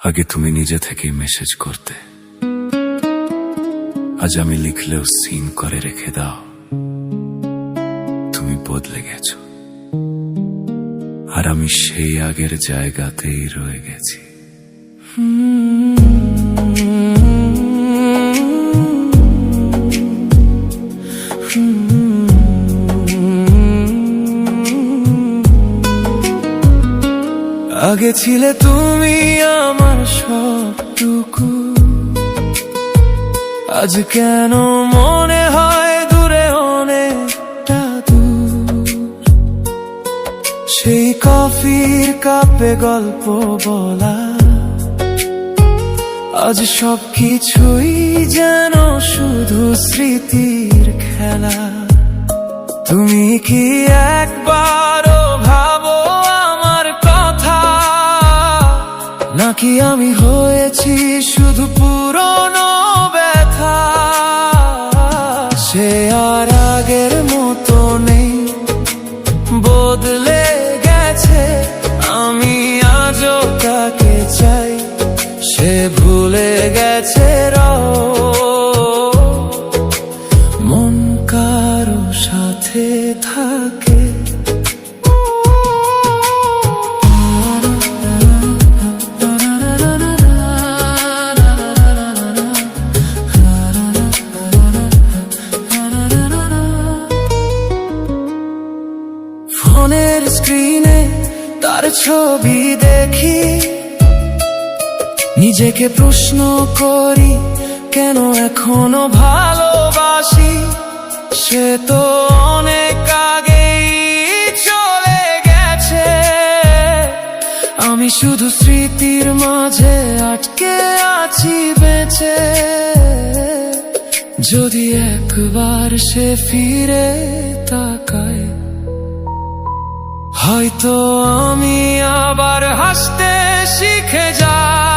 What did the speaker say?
আগে তুমি নিজে থেকেই মেসেজ করতে, আজ আমি লিখলেও সিন করে রেখে দাও। তুমি বদলে গেছো, আর আমি সেই আগের জায়গাতেই রয়ে গেছি। আগে ছিলে তুমি আমার সবটুকু, আজ কেন মনে হয় দূরে অনেকটা দূর। সেই কফির কাপে গল্প বলা, আজ সবকিছুই যেন শুধু স্মৃতির খেলা। তুমি কি একবারও ভাবো আমার কথা, নাকি আমি হয়েছি শুধু পুরনো ব্যথা? সে আর আগের মতো নেই, বদলে গেছে। আমি আজও তাকে চাই, সে ভুলে গেছে মন কারো সাথে থাকে। ফোনের স্ক্রিনে তার ছবি দেখি, নিজেকে প্রশ্ন করি কেন এখনো ভালোবাসি। সে তো অনেক আগেই চলে গেছে, আমি শুধু স্মৃতির মাঝে আটকে আছি বেঁচে। যদি একবার সে ফিরে তাকায়, হয়তো আমি আবার হাসতে শিখে যাই।